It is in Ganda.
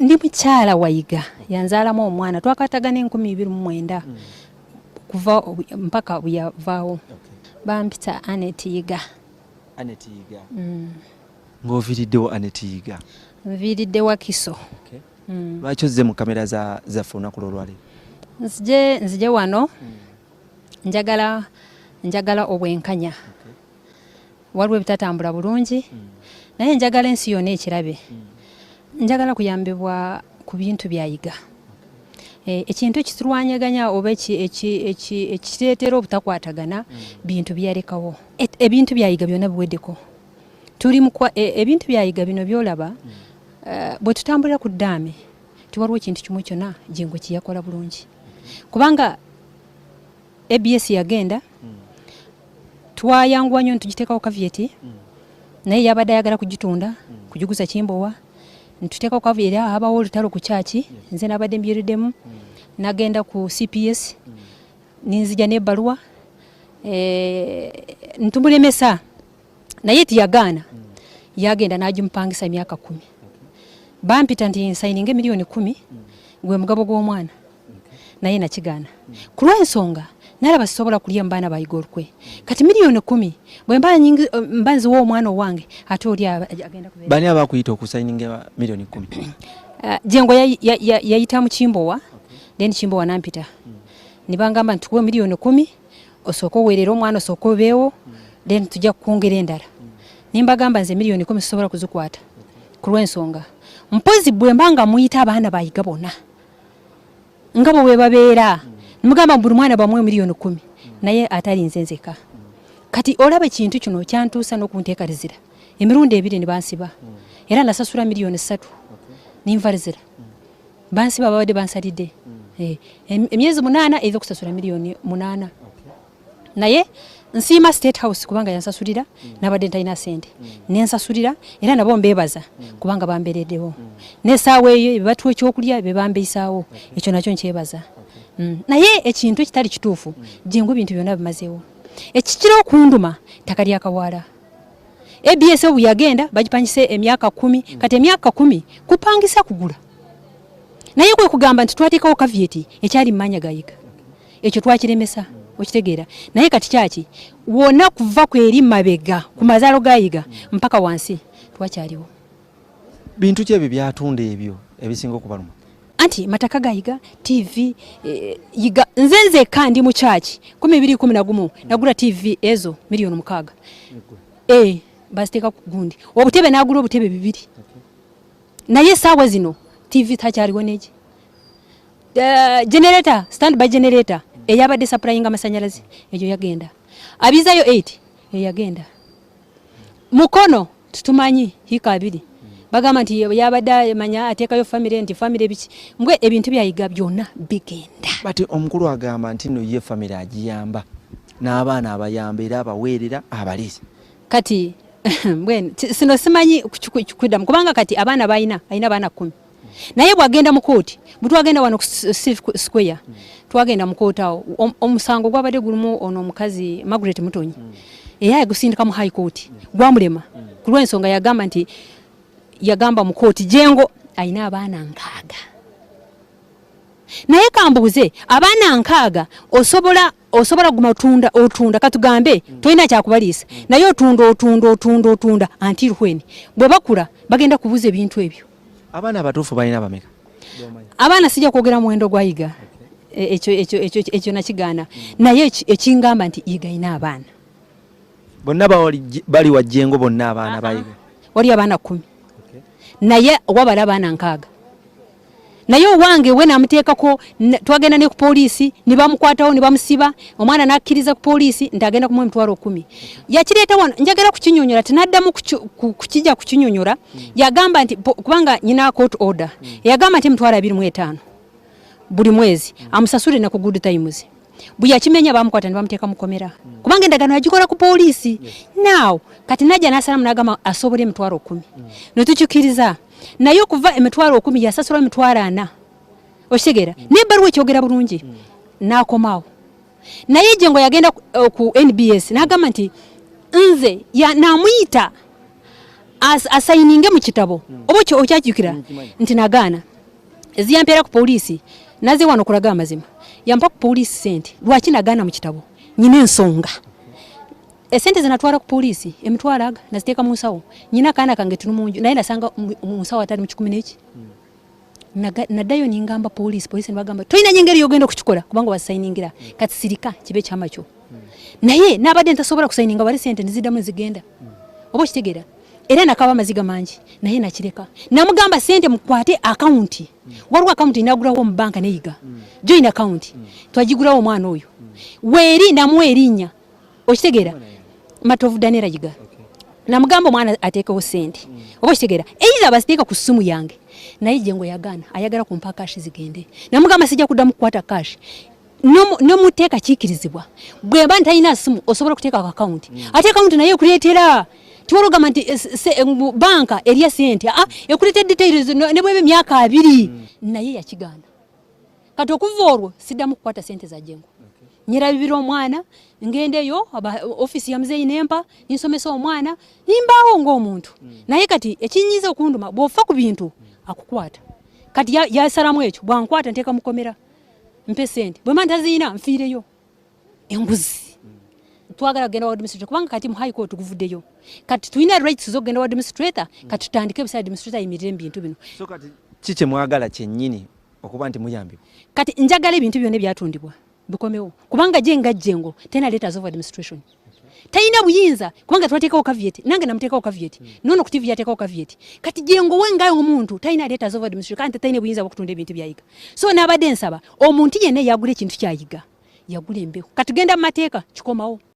Ndi mukyala wa Yiga yanzaalamu omwana twakatagana 2029 kuva mpaka buyavaawo. Bampita Anet Yiga. Anet Yiga. Ng'oviiriddewo Anet Yiga? Nviiriddewo Kiso. Lwaki ozze mu kamera zaffe olunaku lw'olwaleero? Nzije wano njagala obwenkanya. Waliwo ebitatambula bulungi naye njagala ensi yonna ekirabe. Njagala kuyambibwa ku bintu bya Yiga. Ekintu ekitulwanyaganya oba ekireetera obutakwatagana bintu byalekawo. Ebintu bya Yiga byonna biweddeko. Tuli mu ebintu bya Yiga bino byolaba bwe tutambulira ku ddaame tiwaliwo ekintu kimu kyonna Jingo kiyakola bulungi. Kubanga ABS yagenda twayanguwa nnyo ntugiteekawo kavyeti naye yabadde ayagala kugitunda kugiguza Kimbowa. Ntuteekawo kavyeti abawo olutalo ku kyaki nze nabadde mbyeriddemu nagenda ku CPS ninzija n'ebbaluwa ntumulemesa naye tiyagaana yagenda n'agimupangisa emyaka 10. Bampita nti nsayininga miliyoni 10 gwe mugabo gw'omwana naye nakigaana. Ku lw'ensonga nalaba sisobola kulya mbaana ba Yiga olukwe. Kati miliyoni 10 bwe mba nziwa omwana owange ate oli agenda kubeera. Bani abakuyita okusayininga miliyoni 10? Jengo yayita mu Kimbowa then Kimbowa nampita. Nibangamba nti tuwe miliyoni 10 osooka oweerera omwana osooka obeewo then tujja kwongera endala. Nimbagamba nze miliyoni 10 sisobola kuzikwata. Ku lw'ensonga mpozi bwe mbanga muyita abaana ba Yiga bonna ngabo bwe babeera mugamba buli mwana bamwe miliyoni 10 naye atali nzenzeka. Kati olaba ekintu kino kyantuusa n'okunteekalizira emirundi 2 ne bansiba era nasasula miliyoni 3 ninvalizira bansiba babadde bansalidde emyezi 8 ezo kusasula miliyoni 8 naye nsiima State House kubanga yansasulira nabadde ntalina sente nensasulira era nabo mbebaza kubanga bambereddewo n'essaawa eyo bebatuwa ekyokulya bebambeisaawo ekyo nakyo nkyebaza. Naye ekintu ekitali kituufu Jingo bintu byonna bimazeewo. Ekikira okunduma ttaka lya Kawaala. ABS obu yagenda bagipangise emyaka 10 kati emyaka 10 kupangisa kugula. Naye kwe kugamba nti twateekawo kavyeti ekyali mmanya ga Yiga. Ekyo twakiremesa okitegeera. Naye kati kyaki wonna kuva ku eri mabega ku mazaalo ga Yiga mpaka wansi twakyaliwo. Bintu ki ebyo byatunda ebyo ebisinga okubaluma? Anti mataka ga Yiga, TV, Yiga nzenze kandi mu kyaki 2011 nagula TV ezo miliyoni 6. Baziteeka ku gundi. Obutebe nagula obutebe 2. Naye saawa zino TV takyaliwo neji. Generator, standby generator eyabadde supplying amasanyalaze ejo yagenda. Abizayo 8 yagenda. Mukono tutumanyi hika 2. Bagamba nti yabadde manya ateekayo family nti family biki mbwe ebintu bya Yiga byonna bigenda. Bati omukulu agamba nti no ye family agiyamba n'abaana abayamba era abaweerera abalezi. Kati mbwe sino simanyi kukuddamu kubanga kati abaana bayina abaana 10. Naye bwagenda mu kooti butwagenda wano square twagenda mu kooti awo omusango gwabadde gulimu ono omukazi Margaret Mutonyi eyaye gusindika mu high court gwamulema ku lw'ensonga yagamba nti yagamba mu kooti Jengo ayina abaana 6. Naye kambuze abaana 6 osobola guma otunda katugambe toyina kyakubaliisa naye otunda until when bwe bakula bagenda kubuza ebintu ebyo. Abaana abatuufu balina bameka? Abaana sijja kwogera muwendo gwa Yiga ekyo nakigaana naye ekingamba nti Yiga ina abaana bonna bali wa Jengo bonna abaana ba Yiga wali abaana 10 naye wabala abaana 6 naye owange we namuteekako twagenda ne ku poliisi ne bamukwatawo ne bamusiba omwana nakkiriza ku poliisi ndagenda ku emitwalo 10 yakireeta wano njagala kukinyonyola tenaddamu kukijja kukinyonyola yagamba nti kubanga nyina court order yagamba nti emitwalo 25 buli mwezi amusasule na ku good times buyakimenya bamukwata ne bamuteeka mu komera kubanga endagano yagikola ku poliisi now kati najja nasalamu nagamba asobole emitwalo 10 netukikiriza nayo kuva emitwalo 10 yasasula emitwalo 4 oshegera n'ebbaluwa ekyogera bulungi nakomawo naye Jengo yagenda ku NBS nagamba nti nze namuyita asayininge mu kitabo obo kyo okyajukira nti nagaana eziyampera ku poliisi naze wano kulaga amazima yampa ku poliisi sente lwaki nagana mu kitabo nyina ensonga esente zinatwala ku poliisi emitwalaga naziteeka mu nsawo nyina kaana kange tunumunju naye nasanga mu nsawo atali mu 11 naddayo ningamba poliisi nibagamba toyina nyengeri yogenda okukikola kubanga wasayiningira kati sirika kibe kyamacho naye nabadde ntasobola kusayininga wali sente niziddamu zigenda oba kitegeera era nakaba maziga mangi naye nakireka namugamba sente mukwate akaunti waliwo akaunti inagulawo mu banka ne Yiga join account twagigulawo omwana oyo weri namwerinya okitegeera Matovu Danera Yiga namugamba omwana ateekewo sente oba kitegeera eiza basiteeka ku ssimu yange naye jengo yagana ayagala kumpa cash zigende namugamba sijja kuddamu kukwata cash no muteeka kikirizibwa bwe bandi talina ssimu osobola kuteeka account ate account naye kuleetera tiwalogamba nti banka eriya sente ekuleeta details ne bwebe myaka 2 naye yakigana kati okuva olwo siddamu kukwata sente za jengo nyirabibira omwana ngendeyo ofisi ya mzeyi nempa nsomesa omwana nimbaho ng'omuntu naye kati ekinyiza okunduma bwofa ku bintu akukwata kati yasalamu ekyo bwankwata nteeka mukomera mpe sente bwe manda zina mfiireyo enguzi twagala genda wa administrator kubanga kati mu high court guvuddeyo kati tulina rights zo genda wa administrator kati tutandike beside administrator imirire bintu bino so kati kiche mwagala kyennyini okuba nti muyambibwa kati njagala ebintu byonna byatundibwa bikomewo kubanga jengo tena letters of administration taina buyinza kubanga twateekawo caveat nange namuteekawo caveat nono ku TV yateekawo caveat kati jengo wengayo omuntu taina letters of administration kandi taina buyinza bwokutunda ebintu bya Yiga so nabadde nsaba omuntu yenna yagula ekintu kya Yiga yagula embeho kati genda mu mateeka kikomawo